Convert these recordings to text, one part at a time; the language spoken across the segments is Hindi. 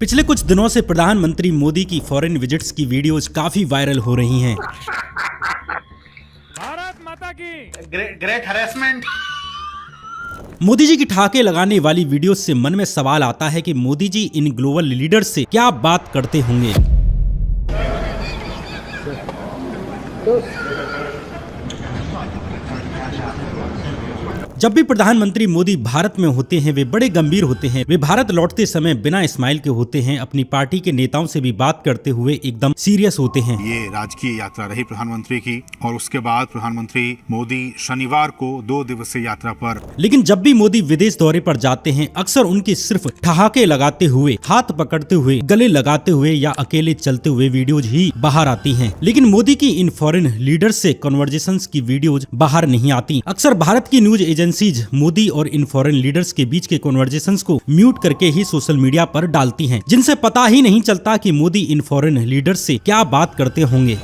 पिछले कुछ दिनों से प्रधानमंत्री मोदी की फॉरेन विजिट्स की वीडियोज काफी वायरल हो रही हैं। भारत माता की ग्रेट हरेसमेंट। मोदी जी की ठहाके लगाने वाली वीडियो से मन में सवाल आता है कि Modi ji in global leaders से क्या बात करते होंगे। जब भी प्रधानमंत्री मोदी भारत में होते हैं वे बड़े गंभीर होते हैं। वे भारत लौटते समय बिना स्माइल के होते हैं। अपनी पार्टी के नेताओं से भी बात करते हुए एकदम सीरियस होते हैं। ये राजकीय यात्रा रही प्रधानमंत्री की और उसके बाद प्रधानमंत्री मोदी शनिवार को 2 दिवसीय यात्रा पर। लेकिन जब भी मोदी विदेश दौरे पर जाते हैं अक्सर उनकी सिर्फ ठहाके लगाते हुए, हाथ पकड़ते हुए, गले लगाते हुए या अकेले चलते हुए वीडियोज ही बाहर आती हैं। लेकिन मोदी की इन फॉरेन लीडर्स से कन्वर्सेशंस की वीडियोज बाहर नहीं आती। अक्सर भारत की न्यूज एजेंसीज मोदी और इन फॉरेन लीडर्स के बीच के कन्वर्सेशंस को म्यूट करके ही सोशल मीडिया पर डालती हैं, जिनसे पता ही नहीं चलता कि मोदी इन फॉरेन लीडर्स से क्या बात करते होंगे।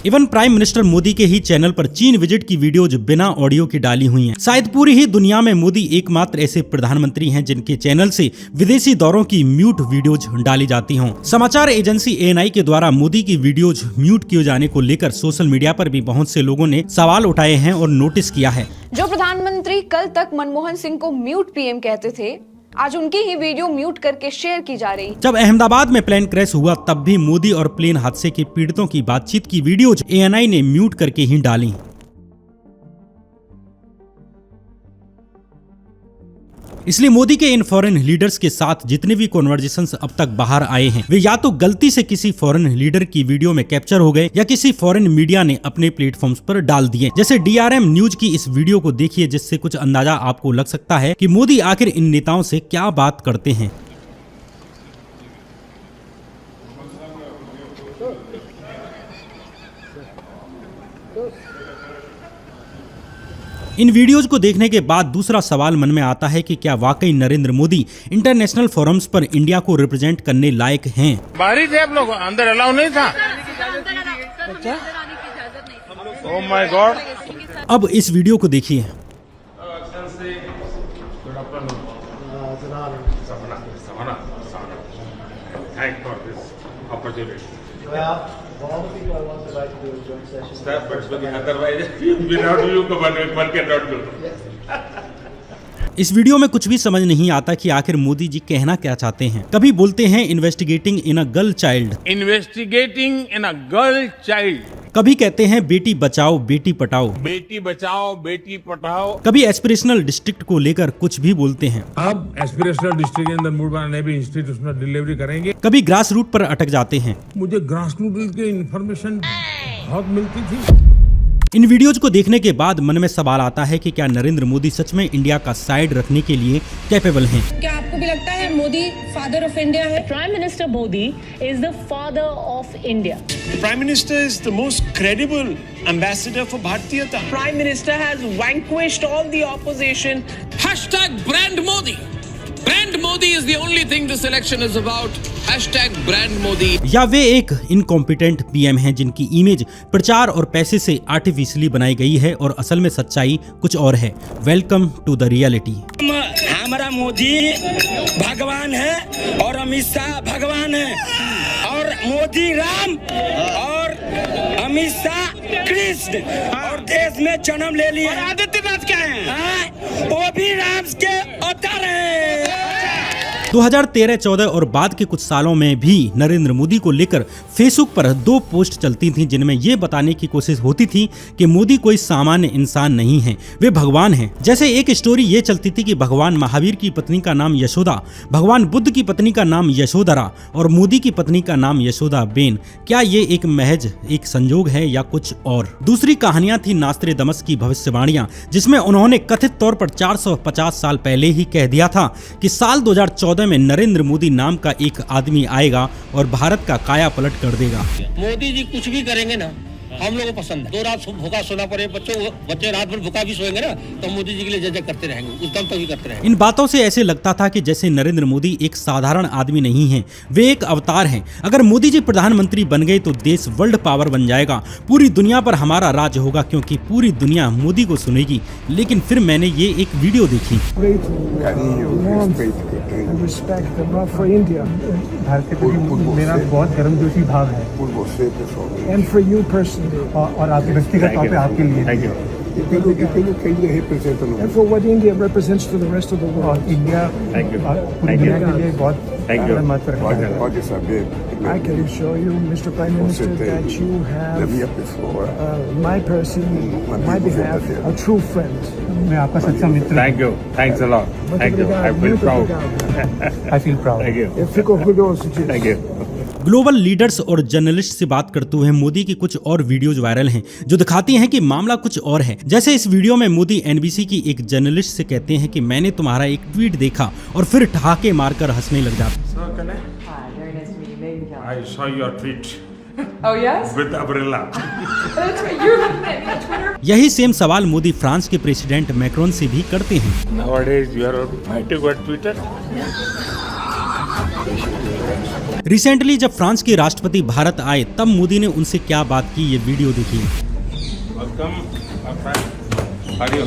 इवन प्राइम मिनिस्टर मोदी के ही चैनल पर चीन विजिट की वीडियोज बिना ऑडियो की डाली हुई हैं। शायद पूरी ही दुनिया में मोदी एकमात्र ऐसे प्रधानमंत्री हैं जिनके चैनल से विदेशी दौरों की म्यूट वीडियोज डाली जाती हों। समाचार एजेंसी ANI के द्वारा मोदी की वीडियोज म्यूट किए जाने को लेकर सोशल मीडिया पर भी बहुत से लोगों ने सवाल उठाए हैं और नोटिस किया है। जो प्रधानमंत्री कल तक मनमोहन सिंह को म्यूट PM कहते थे, आज उनकी ही वीडियो म्यूट करके शेयर की जा रही। जब अहमदाबाद में प्लेन क्रैश हुआ तब भी मोदी और प्लेन हादसे के पीड़ितों की बातचीत की वीडियोज ANI ने म्यूट करके ही डाली। इसलिए मोदी के इन फॉरेन लीडर्स के साथ जितने भी कॉन्वर्जेशंस अब तक बाहर आए हैं वे या तो गलती से किसी फॉरेन लीडर की वीडियो में कैप्चर हो गए या किसी फॉरेन मीडिया ने अपने प्लेटफॉर्म्स पर डाल दिए। जैसे DRM न्यूज की इस वीडियो को देखिए, जिससे कुछ अंदाजा आपको लग सकता है कि मोदी आखिर इन नेताओं से क्या बात करते हैं। इन वीडियोज को देखने के बाद दूसरा सवाल मन में आता है कि क्या वाकई नरेंद्र मोदी इंटरनेशनल फोरम्स पर इंडिया को रिप्रेजेंट करने लायक हैं। बाहर ही थे आप लोग, अंदर अलाउ नहीं था। Oh my God. अब इस वीडियो को देखिए। All the people I want to invite to do a joint session. Staff personally, otherwise without you one cannot do. इस वीडियो में कुछ भी समझ नहीं आता कि आखिर मोदी जी कहना क्या चाहते हैं। कभी बोलते हैं investigating in a girl child, investigating in a girl child. कभी कहते हैं बेटी बचाओ बेटी पढ़ाओ, बेटी बचाओ बेटी पढ़ाओ। कभी एस्पिरेशनल डिस्ट्रिक्ट को लेकर कुछ भी बोलते हैं। अब एस्पिरेशनल डिस्ट्रिक्ट के अंदर मूड बनाने भी इंस्टीट्यूशनल डिलीवरी करेंगे। कभी ग्रास रूट पर अटक जाते हैं। मुझे ग्रास रूट की इन्फॉर्मेशन बहुत मिलती थी। इन वीडियोज को देखने के बाद मन में सवाल आता है कि क्या नरेंद्र मोदी सच में इंडिया का साइड रखने के लिए कैपेबल हैं? क्या आपको भी लगता है मोदी फादर ऑफ इंडिया है? Prime Minister Modi is the father of India. The Prime Minister is the most credible ambassador for Bharatiyata. Prime Minister has vanquished all the opposition. Hashtag brand Modi. Brand Modi is the only thing this election is about. Hashtag brand Modi. या वे एक इनकॉम्पिटेंट PM हैं जिनकी इमेज प्रचार और पैसे से आर्टिफिशियली बनाई गई है और असल में सच्चाई कुछ और है। Welcome to the reality. हमारा मोदी भगवान है और अमित शाह भगवान है और मोदी राम और अमित शाह कृष्ण और देश में जन्म ले लिया। और आदित्यनाथ क्या है? वो भी राम के अवतार हैं। 2013-14 और बाद के कुछ सालों में भी नरेंद्र मोदी को लेकर फेसबुक पर 2 पोस्ट चलती थीं जिनमें ये बताने की कोशिश होती थी कि मोदी कोई सामान्य इंसान नहीं है, वे भगवान हैं। जैसे एक स्टोरी ये चलती थी कि भगवान महावीर की पत्नी का नाम यशोदा, भगवान बुद्ध की पत्नी का नाम यशोधरा और मोदी की पत्नी का नाम यशोदा बेन। क्या ये एक महज एक संजोग है या कुछ और? दूसरी कहानियां थी नास्त्रेदमस की भविष्यवाणियां, जिसमें उन्होंने कथित तौर पर 450 साल पहले ही कह दिया था कि साल 2014 में नरेंद्र मोदी नाम का एक आदमी आएगा और भारत का काया पलट कर देगा। मोदी जी कुछ भी करेंगे ना हम लोगों को पसंद है। 2 रात भूखा सोना पड़े बच्चे रात भर भूखा भी सोएंगे ना तो मोदी जी के लिए जय करते रहेंगे, उस दम तक भी करते रहेंगे। इन बातों से ऐसे लगता था कि जैसे नरेंद्र मोदी एक साधारण आदमी नहीं है, वे एक अवतार हैं। अगर मोदी जी प्रधानमंत्री बन गए तो देश वर्ल्ड पावर बन जाएगा, पूरी दुनिया पर हमारा राज होगा क्योंकि पूरी दुनिया मोदी को सुनेगी। लेकिन फिर मैंने ये एक वीडियो देखी। भारत के प्रति मेरा बहुत गर्मजोशी भाव है। And for you personally. और आपके व्यक्तिगत तौर पे आपके लिए। Thank you. And for what India represents to the rest of the world. India पूरी दुनिया के लिए बहुत महत्व रखता है। I can assure you, Mr. Prime Minister, that you have my person, my behalf, a true friend. मैं आपका सच्चा मित्र। Thank you. Thanks a lot. Thank you. I feel proud. I feel proud. Thank you. Thank you. Global leaders और जर्नलिस्ट से बात करते हुए मोदी की कुछ और वीडियोज वायरल हैं जो दिखाती हैं कि मामला कुछ और है। जैसे इस वीडियो में मोदी एनबीसी की एक जर्नलिस्ट से कहते हैं कि मैंने तुम्हारा एक ट्वीट देखा और फिर ठहाके मारकर हंसने लग जाते। I saw your tweet Oh yes? with umbrella. That's right. You're looking at me on Twitter. यही सेम सवाल मोदी फ्रांस के प्रेसिडेंट मैक्रोन से भी करते हैं। Nowadays you are mighty good Twitter. Recently जब फ्रांस के राष्ट्रपति भारत आए तब मोदी ने उनसे क्या बात की, ये वीडियो देखिए। Welcome, my friend. How are you?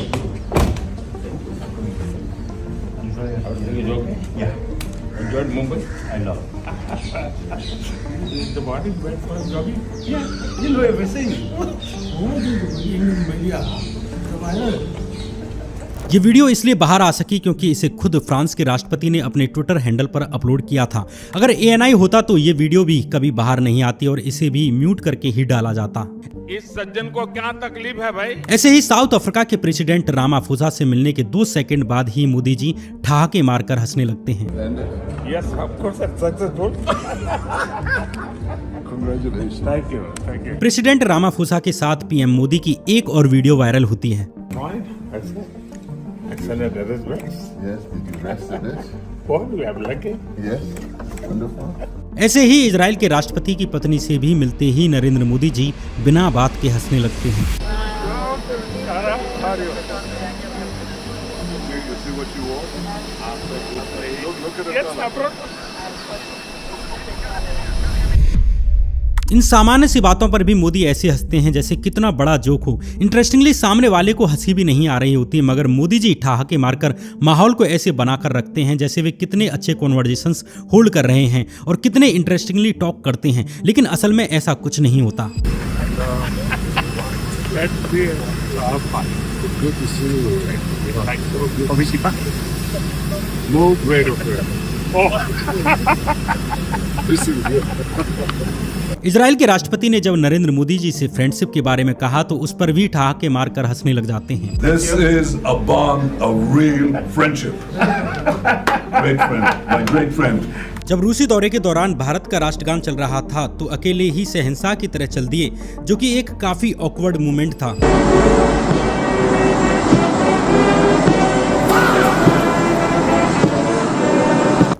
Everything is okay? Yeah. Enjoyed Mumbai? I love. Is the body went for jogging? Yeah. You know everything. ये वीडियो इसलिए बाहर आ सकी क्योंकि इसे खुद फ्रांस के राष्ट्रपति ने अपने ट्विटर हैंडल पर अपलोड किया था। अगर ANI होता तो ये वीडियो भी कभी बाहर नहीं आती और इसे भी म्यूट करके ही डाला जाता। इस सज्जन को क्या तकलीफ है भाई? ऐसे ही साउथ अफ्रीका के प्रेसिडेंट रामाफोसा से मिलने के 2 सेकंड बाद ही मोदी जी ठहाके मारकर हंसने लगते हैं। Yes, of course, I'm successful. Congratulations. Thank you. Thank you. President Ramaphosa के साथ PM मोदी की एक और वीडियो वायरल होती है। Excellent arrangement. Yes, did you rest in it? Oh, we are lucky. Yes, wonderful. ऐसे ही इजराइल के राष्ट्रपति की पत्नी से भी मिलते ही नरेंद्र मोदी जी बिना बात के हंसने लगते हैं। इन सामान्य सी बातों पर भी मोदी ऐसे हंसते हैं जैसे कितना बड़ा जोक हो। इंटरेस्टिंगली सामने वाले को हंसी भी नहीं आ रही होती, मगर मोदी जी ठहाके मारकर माहौल को ऐसे बनाकर रखते हैं जैसे वे कितने अच्छे कॉन्वर्जेशंस होल्ड कर रहे हैं और कितने इंटरेस्टिंगली टॉक करते हैं, लेकिन असल में ऐसा कुछ नहीं होता। इजराइल के राष्ट्रपति ने जब नरेंद्र मोदी जी से फ्रेंडशिप के बारे में कहा तो उस पर भी ठहाके मारकर हंसने लग जाते हैं। This is a bond of real friendship. Great friend, my great friend. जब रूसी दौरे के दौरान भारत का राष्ट्रगान चल रहा था तो अकेले ही सहनसा की तरह चल दिए, जो कि एक काफी ऑकवर्ड मोमेंट था।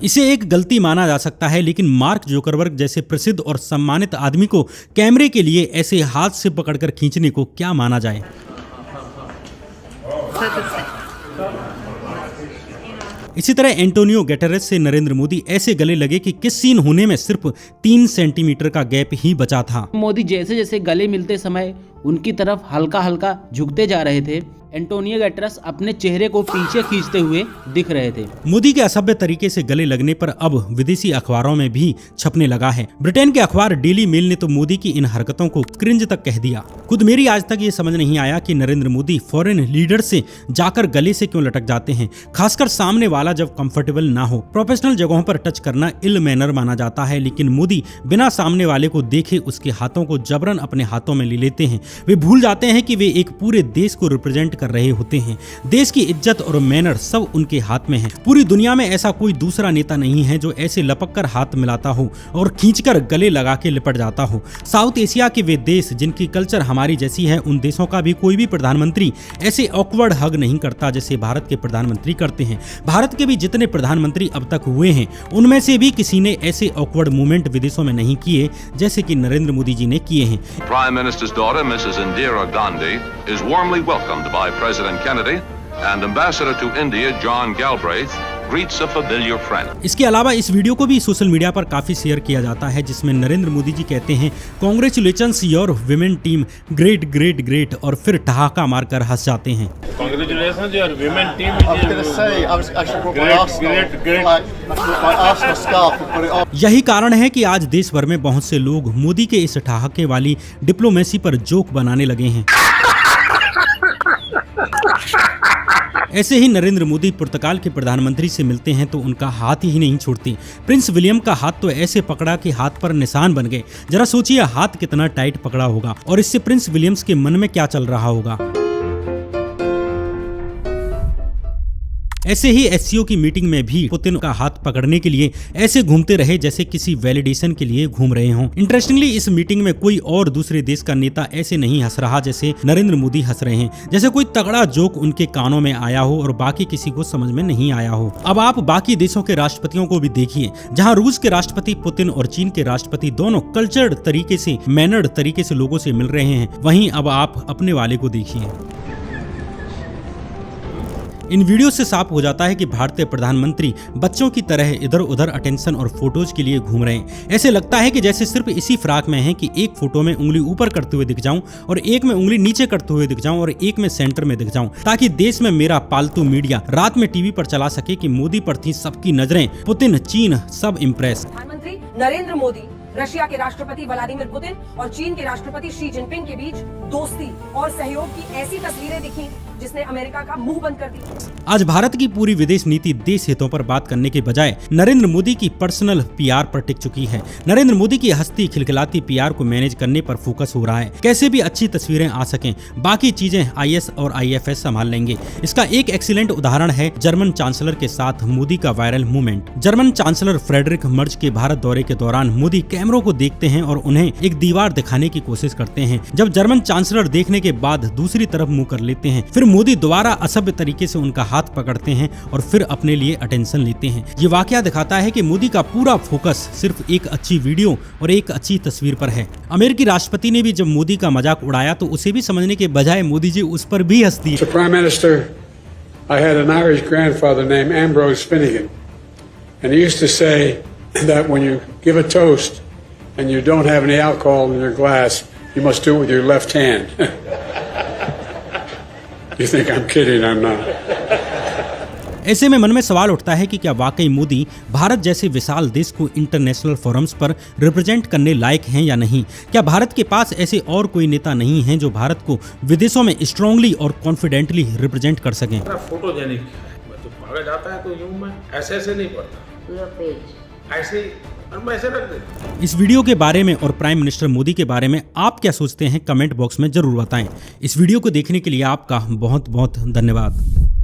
इसे एक गलती माना जा सकता है, लेकिन मार्क जुकरबर्ग जैसे प्रसिद्ध और सम्मानित आदमी को कैमरे के लिए ऐसे हाथ से पकड़कर खींचने को क्या माना जाए। इसी तरह एंटोनियो गुटेरेस से नरेंद्र मोदी ऐसे गले लगे कि किस सीन होने में सिर्फ 3 सेंटीमीटर का गैप ही बचा था। मोदी जैसे जैसे गले मिलते समय उनकी तरफ हल्का हल्का झुकते जा रहे थे। एंटोनियो गुटेरेस अपने चेहरे को पीछे खींचते हुए दिख रहे थे। मोदी के असभ्य तरीके से गले लगने पर अब विदेशी अखबारों में भी छपने लगा है। ब्रिटेन के अखबार डेली मेल ने तो मोदी की इन हरकतों को क्रिंज तक कह दिया। खुद मेरी आज तक ये समझ नहीं आया कि नरेंद्र मोदी फॉरेन लीडर से जाकर गले से क्यों लटक जाते हैं, खासकर सामने वाला जब कंफर्टेबल ना हो। प्रोफेशनल जगहों पर टच करना इल मैनर माना जाता है, लेकिन मोदी बिना सामने वाले को देखे उसके हाथों को जबरन अपने हाथों में ले लेते हैं। वे भूल जाते हैं कि वे एक पूरे देश को रिप्रेजेंट कर रहे होते हैं। देश की इज्जत और मैनर सब उनके हाथ में है। पूरी दुनिया में ऐसा कोई दूसरा नेता नहीं है जो ऐसे लपक कर हाथ मिलाता हो और खींचकर गले लगा के लिपट जाता हो। साउथ एशिया के वे देश जिनकी कल्चर हमारी जैसी है, उन देशों का भी कोई भी प्रधानमंत्री ऐसे ऑकवर्ड हग नहीं करता जैसे भारत के प्रधानमंत्री करते हैं। भारत के भी जितने प्रधानमंत्री अब तक हुए हैं, उनमें से भी किसी ने ऐसे ऑकवर्ड मूवमेंट विदेशों में नहीं किए जैसे कि नरेंद्र मोदी जी ने किए हैं। Prime Minister's daughter, Mrs. Indira Gandhi, is warmly welcomed by President Kennedy, and Ambassador to India, John Galbraith, greets a familiar friend. इसके अलावा इस वीडियो को भी सोशल मीडिया पर काफी शेयर किया जाता है, जिसमें नरेंद्र मोदी जी कहते हैं congratulations your women team, great great great, और फिर ठहाका मारकर हंस जाते हैं। Congratulations, your women team is यही कारण है कि आज देश भर में बहुत से लोग मोदी के इस ठहाके वाली डिप्लोमेसी पर जोक बनाने लगे हैं। ऐसे ही नरेंद्र मोदी पुर्तगाल के प्रधानमंत्री से मिलते हैं तो उनका हाथ ही नहीं छोड़ते। प्रिंस विलियम का हाथ तो ऐसे पकड़ा कि हाथ पर निशान बन गए। जरा सोचिए हाथ कितना टाइट पकड़ा होगा और इससे प्रिंस विलियम्स के मन में क्या चल रहा होगा। ऐसे ही एससीओ की मीटिंग में भी पुतिन का हाथ पकड़ने के लिए ऐसे घूमते रहे जैसे किसी वैलिडेशन के लिए घूम रहे हों। इंटरेस्टिंगली इस मीटिंग में कोई और दूसरे देश का नेता ऐसे नहीं हंस रहा जैसे नरेंद्र मोदी हंस रहे हैं, जैसे कोई तगड़ा जोक उनके कानों में आया हो और बाकी किसी को समझ में नहीं आया हो। अब आप बाकी देशों के राष्ट्रपतियों को भी देखिए, जहाँ रूस के राष्ट्रपति पुतिन और चीन के राष्ट्रपति दोनों कल्चर्ड तरीके से, मैनर्ड तरीके से लोगों से मिल रहे हैं, वहीं अब आप अपने वाले को देखिए। इन वीडियो से साफ हो जाता है कि भारतीय प्रधानमंत्री बच्चों की तरह इधर उधर अटेंशन और फोटोज के लिए घूम रहे हैं। ऐसे लगता है कि जैसे सिर्फ इसी फ्राक में है कि एक फोटो में उंगली ऊपर करते हुए दिख जाऊं और एक में उंगली नीचे करते हुए दिख जाऊं और एक में सेंटर में दिख जाऊं, ताकि देश में मेरा पालतू मीडिया रात में टीवी पर चला सके कि मोदी पर थी सबकी नजरें, पुतिन, चीन सब इम्प्रेस। प्रधानमंत्री नरेंद्र मोदी, रशिया के राष्ट्रपति व्लादिमीर पुतिन और चीन के राष्ट्रपति शी जिनपिंग के बीच दोस्ती और सहयोग की ऐसी तस्वीरें दिखी जिसने अमेरिका का मुंह बंद कर दिया। आज भारत की पूरी विदेश नीति देश हितों पर बात करने के बजाय नरेंद्र मोदी की पर्सनल पीआर पर टिक चुकी है। नरेंद्र मोदी की हंसती खिलखिलाती पीआर को मैनेज करने पर फोकस हो रहा है, कैसे भी अच्छी तस्वीरें आ सकें, बाकी चीजें आईएस और आईएफएस संभाल लेंगे। इसका एक एक्सीलेंट उदाहरण है जर्मन चांसलर के साथ मोदी का viral movement. German chancellor Friedrich Merz के भारत दौरे के दौरान मोदी कैमरों को देखते हैं और उन्हें एक दीवार दिखाने की कोशिश करते हैं। जब जर्मन चांसलर देखने के बाद दूसरी तरफ मुंह कर लेते हैं, फिर मोदी दोबारा असभ्य तरीके से उनका हाथ पकड़ते हैं और फिर अपने लिए अटेंशन लेते हैं। ये वाकया दिखाता है कि मोदी का पूरा फोकस सिर्फ एक अच्छी वीडियो और एक अच्छी तस्वीर पर है। अमेरिकी राष्ट्रपति ने भी जब मोदी का मजाक उड़ाया तो उसे भी समझने के बजाय मोदी जी उस पर भी हंस दिए। Prime Minister, I had an Irish grandfather named Ambrose Finnegan, and he used to say that when you give a toast and you don't have any alcohol in your glass, you must do it with your left hand. You think I'm kidding? I'm not. ऐसे में मन में सवाल उठता है कि क्या वाकई मोदी भारत जैसे विशाल देश को इंटरनेशनल फोरम्स पर रिप्रेजेंट करने लायक हैं या नहीं? क्या भारत के पास ऐसे और कोई नेता नहीं हैं जो भारत को विदेशों में स्ट्रांगली और कॉन्फिडेंटली रिप्रेजेंट कर सकें? फोटोजेनिक तो भागा जाता है तो यूं मैं ऐसे नहीं पढ़ता, ऐसे ऐसे रख देता। इस वीडियो के बारे में और प्राइम मिनिस्टर मोदी के बारे में आप क्या सोचते हैं, कमेंट बॉक्स में जरूर बताएं। इस वीडियो को देखने के लिए आपका बहुत बहुत धन्यवाद।